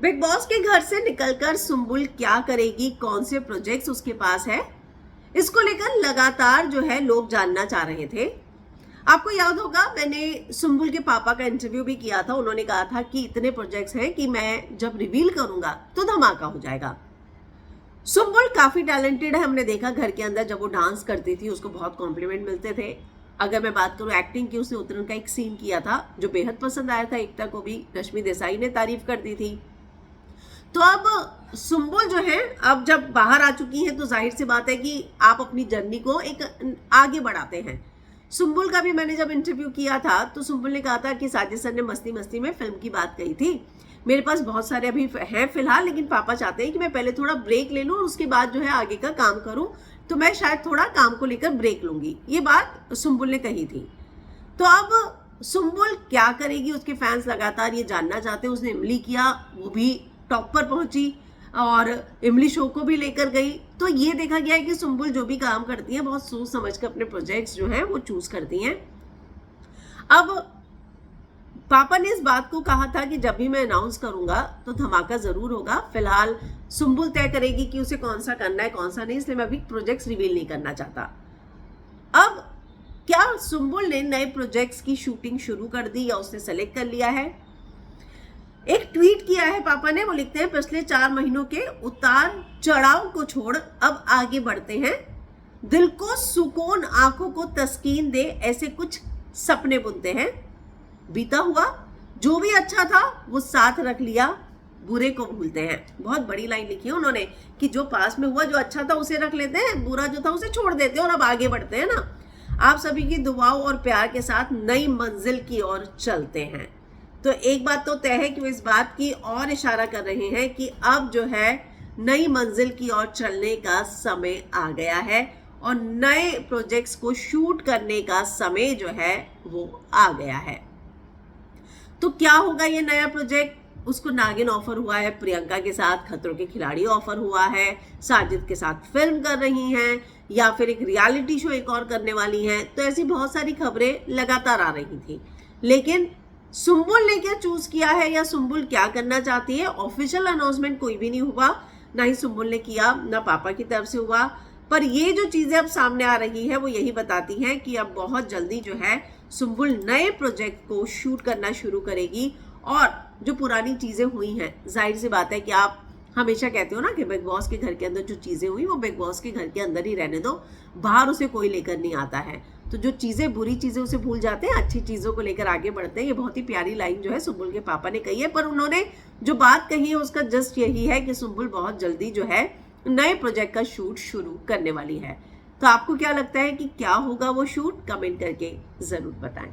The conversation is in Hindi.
बिग बॉस के घर से निकलकर सुम्बुल क्या करेगी, कौन से प्रोजेक्ट्स उसके पास है, इसको लेकर लगातार जो है लोग जानना चाह रहे थे। आपको याद होगा मैंने सुम्बुल के पापा का इंटरव्यू भी किया था। उन्होंने कहा था कि इतने प्रोजेक्ट्स हैं कि मैं जब रिवील करूंगा तो धमाका हो जाएगा। सुम्बुल काफी टैलेंटेड है। हमने देखा घर के अंदर जब वो डांस करती थी उसको बहुत कॉम्प्लीमेंट मिलते थे। अगर मैं बात करूं एक्टिंग की, उसने उतरन का एक सीन किया था जो बेहद पसंद आया था। एकता को भी रश्मि देसाई ने तारीफ कर दी थी। तो अब सुम्बुल जो है अब जब बाहर आ चुकी है तो जाहिर सी बात है कि आप अपनी जर्नी को एक आगे बढ़ाते हैं। सुम्बुल का भी मैंने जब इंटरव्यू किया था तो सुम्बुल ने कहा था कि साजिद सर ने मस्ती मस्ती में फिल्म की बात कही थी। मेरे पास बहुत सारे अभी हैं फिलहाल, लेकिन पापा चाहते हैं कि मैं पहले थोड़ा ब्रेक ले लूं और उसके बाद जो है आगे का काम करूं, तो मैं शायद थोड़ा काम को लेकर ब्रेक लूंगी। ये बात सुम्बुल ने कही थी। तो अब सुम्बुल क्या करेगी, उसके फैंस लगातार ये जानना चाहते हैं। उसने इमली किया, वो भी टॉप पर पहुंची और इमली शो को भी लेकर गई। तो ये देखा गया है कि सुम्बुल जो भी काम करती है बहुत सोच समझ कर अपने प्रोजेक्ट्स जो हैं वो चूज करती हैं। अब पापा ने इस बात को कहा था कि जब भी मैं अनाउंस करूंगा तो धमाका जरूर होगा। फिलहाल सुम्बुल तय करेगी कि उसे कौन सा करना है कौन सा नहीं, इसलिए मैं अभी प्रोजेक्ट्स रिवील नहीं करना चाहता। अब क्या सुम्बुल ने नए प्रोजेक्ट्स की शूटिंग शुरू कर दी या उसने सेलेक्ट कर लिया है? एक ट्वीट किया है पापा ने। वो लिखते हैं, पिछले 4 महीनों के उतार चढ़ाव को छोड़ अब आगे बढ़ते हैं। दिल को सुकून, आंखों को तस्कीन दे, ऐसे कुछ सपने बुनते हैं। बीता हुआ जो भी अच्छा था वो साथ रख लिया, बुरे को भूलते हैं। बहुत बड़ी लाइन लिखी है उन्होंने कि जो पास में हुआ, जो अच्छा था उसे रख लेते हैं, बुरा जो था उसे छोड़ देते हैं और अब आगे बढ़ते हैं ना। आप सभी की दुआओं और प्यार के साथ नई मंजिल की ओर चलते हैं। तो एक बात तो तय है कि वो इस बात की और इशारा कर रहे हैं कि अब जो है नई मंजिल की ओर चलने का समय आ गया है और नए प्रोजेक्ट्स को शूट करने का समय जो है वो आ गया है। तो क्या होगा ये नया प्रोजेक्ट? उसको नागिन ऑफर हुआ है, प्रियंका के साथ खतरों के खिलाड़ी ऑफर हुआ है, साजिद के साथ फिल्म कर रही हैं या फिर एक रियलिटी शो एक और करने वाली हैं। तो ऐसी बहुत सारी खबरें लगातार आ रही थी, लेकिन सुम्बुल ने क्या चूज किया है या सुम्बुल क्या करना चाहती है, ऑफिशियल अनाउंसमेंट कोई भी नहीं हुआ। ना ही सुम्बुल ने किया, ना पापा की तरफ से हुआ। पर ये जो चीजें अब सामने आ रही है वो यही बताती हैं कि अब बहुत जल्दी जो है सुम्बुल नए प्रोजेक्ट को शूट करना शुरू करेगी। और जो पुरानी चीजें हुई हैं, जाहिर सी बात है कि आप हमेशा कहते हो ना कि बिग बॉस के घर के अंदर जो चीजें हुई वो बिग बॉस के घर के अंदर ही रहने दो, बाहर उसे कोई लेकर नहीं आता है। तो जो चीजें, बुरी चीजें उसे भूल जाते हैं, अच्छी चीजों को लेकर आगे बढ़ते हैं। ये बहुत ही प्यारी लाइन जो है सुम्बुल के पापा ने कही है। पर उन्होंने जो बात कही है उसका जस्ट यही है कि सुम्बुल बहुत जल्दी जो है नए प्रोजेक्ट का शूट शुरू करने वाली है। तो आपको क्या लगता है कि क्या होगा वो शूट? कमेंट करके जरूर बताएं।